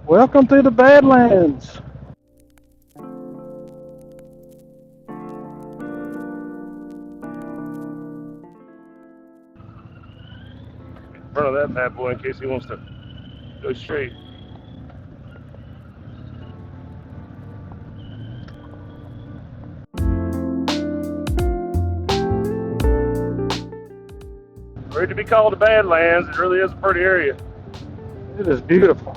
Welcome to the Badlands. In front of that bad boy in case he wants to go straight. Ready to be called the Badlands. It really is a pretty area. It is beautiful.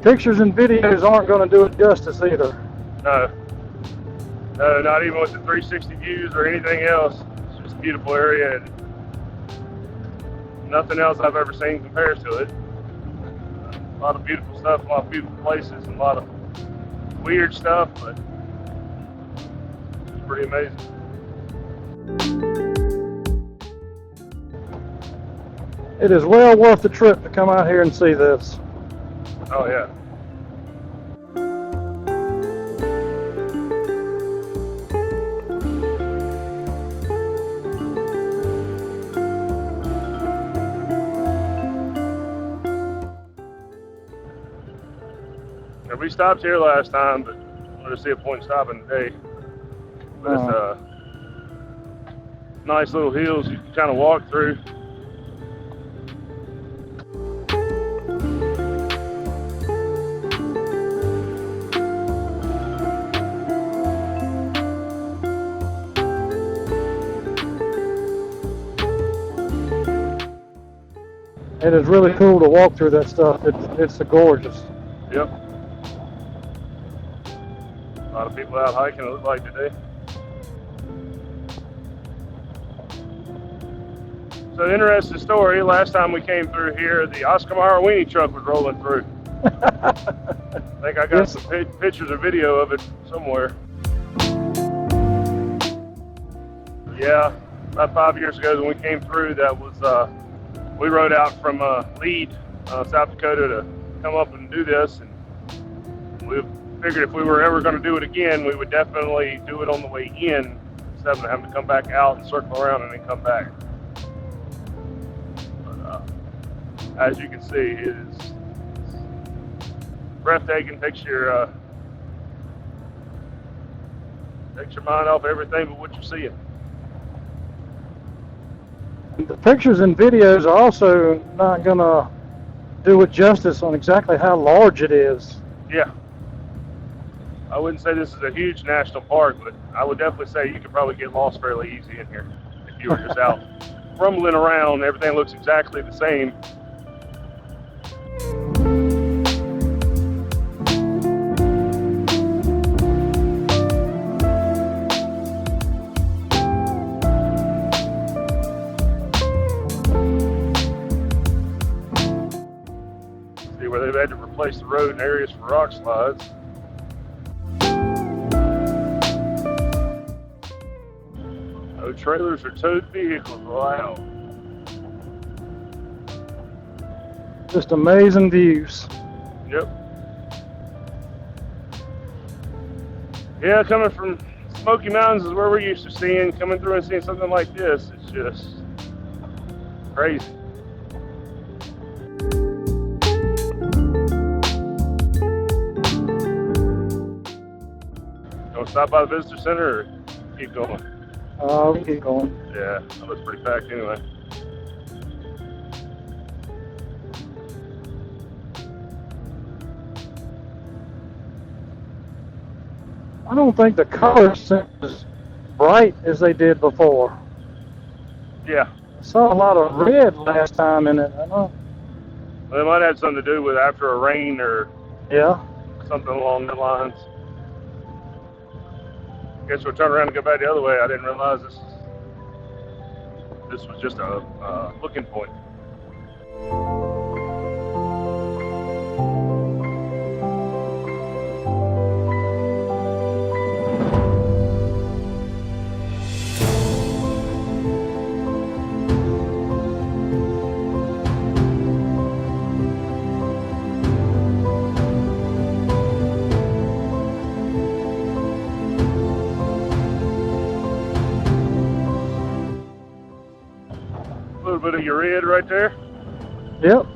Pictures and videos aren't going to do it justice either. No, not even with the 360 views or anything else. It's just a beautiful area, and nothing else I've ever seen compares to it. A lot of beautiful stuff, a lot of beautiful places, and a lot of weird stuff, but it's pretty amazing. It is well worth the trip to come out here and see this. Oh yeah. We stopped here last time, but I wanted to see a point in stopping today. But it's nice little hills you can kind of walk through. It is really cool to walk through that stuff. It's gorgeous. Yep. A lot of people out hiking, it looks like today. So, interesting story. Last time we came through here, the Oscar Mayer weenie truck was rolling through. I think I got some pictures or video of it somewhere. Yeah, about 5 years ago when we came through, that was, we rode out from Lead, South Dakota to come up and do this. And we figured if we were ever going to do it again, we would definitely do it on the way in instead of having to come back out and circle around and then come back. But as you can see, it is breathtaking. Takes your mind off everything but what you're seeing. The pictures and videos are also not going to do it justice on exactly how large it is. Yeah. I wouldn't say this is a huge national park, but I would definitely say you could probably get lost fairly easy in here if you were just out rumbling around. Everything looks exactly the same. See where they've had to replace the road in areas for rock slides. No trailers or towed vehicles allowed. Just amazing views. Yep. Yeah, coming from Smoky Mountains is where we're used to seeing. Coming through and seeing something like this, it's just crazy. Gonna stop by the visitor center or keep going? We keep going. Yeah, that looks pretty packed anyway. I don't think the colors are as bright as they did before. Yeah. I saw a lot of red last time in it. I know. Well, it might have something to do with after a rain or something along the lines. Guess we'll turn around and go back the other way. I didn't realize this was just a looking point. little bit of your red right there. Yep.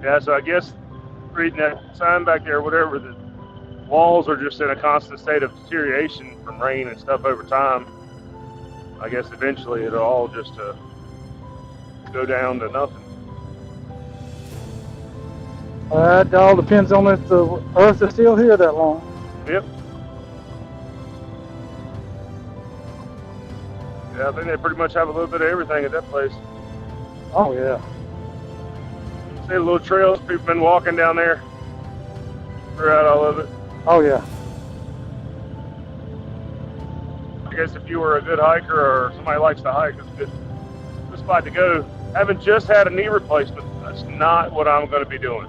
Yeah, so I guess reading that sign back there, whatever, the walls are just in a constant state of deterioration from rain and stuff over time. I guess eventually it'll all just go down to nothing. It all depends on if the earth is still here that long. Yep. Yeah, I think they pretty much have a little bit of everything at that place. Oh yeah. See the little trails people been walking down there throughout all of it. Oh yeah. I guess if you were a good hiker or somebody likes to hike, it's a good spot to go. Haven't just had a knee replacement. That's not what I'm going to be doing.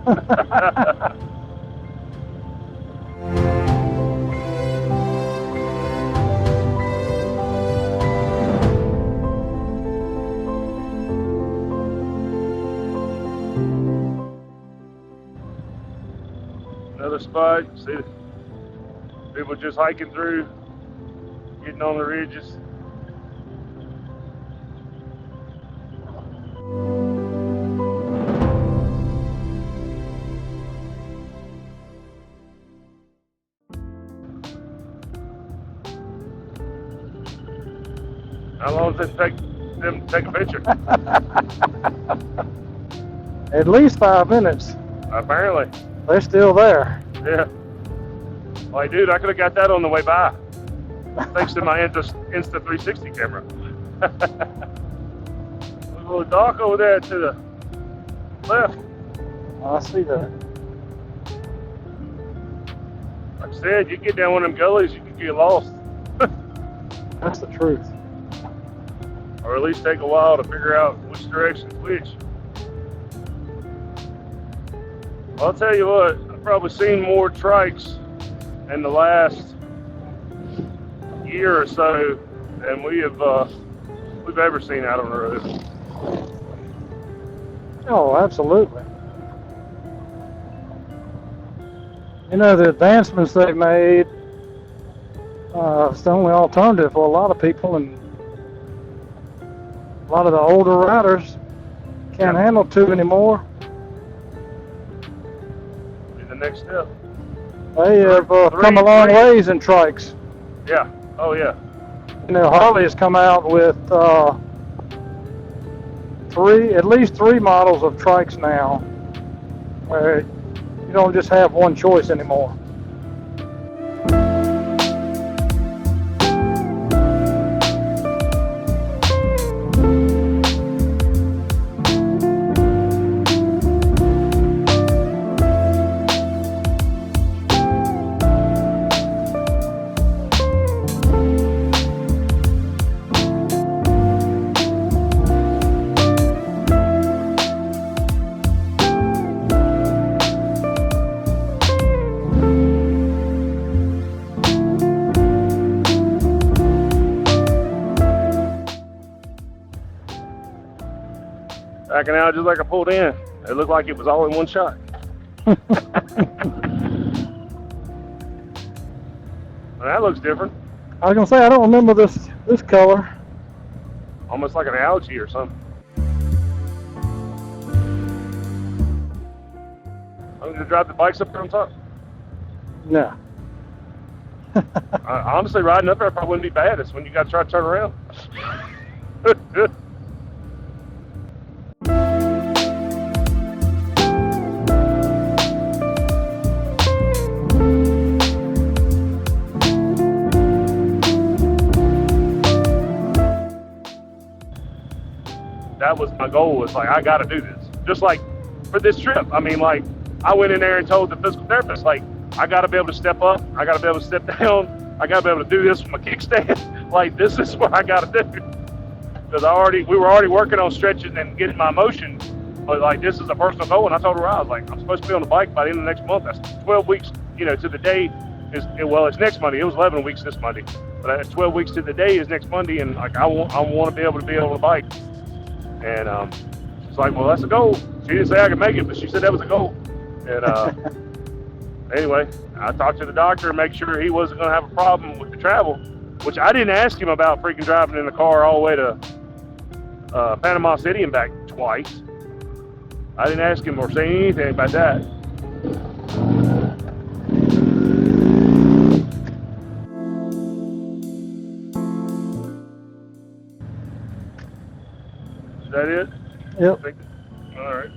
Another spot, see people just hiking through, getting on the ridges. How long does it take them to take a picture? At least 5 minutes. Apparently. They're still there. Yeah. Like, dude, I could have got that on the way by. Thanks to my Insta360 camera. There's a little dock over there to the left. I see that. Like I said, you get down one of them gullies, you can get lost. That's the truth. Or at least take a while to figure out which direction's which. I'll tell you what, I've probably seen more trikes in the last year or so than we've ever seen out on the road. Oh, absolutely. You know, the advancements they've made, it's the only alternative for a lot of people, and a lot of the older riders can't handle two anymore. Be the next step. They have come a long ways in trikes. Yeah. Oh yeah. You know, Harley has come out with at least three models of trikes now, where you don't just have one choice anymore. Backing out just like I pulled in. It looked like it was all in one shot. Well, that looks different. I was gonna say, I don't remember this color. Almost like an algae or something. I'm gonna drive the bikes up there on top. No. Honestly, riding up there probably wouldn't be bad. It's when you got to try to turn around. That was my goal. Was like, I got to do this. Just like for this trip. I mean, like, I went in there and told the physical therapist, like, I got to be able to step up. I got to be able to step down. I got to be able to do this with my kickstand. Like, this is what I got to do. Because we were already working on stretching and getting my motion. But like, this is a personal goal. And I told her, I was like, I'm supposed to be on the bike by the end of next month. That's 12 weeks you know, to the day is, well, it's next Monday. It was 11 weeks this Monday, but 12 weeks to the day is next Monday, and like I want to be able to bike. And she's like, well, that's a goal. She didn't say I could make it, but she said that was a goal. And anyway, I talked to the doctor and make sure he wasn't going to have a problem with the travel, which I didn't ask him about freaking driving in the car all the way to Panama City and back twice. I didn't ask him or say anything about that. Is that it? Yep. All right.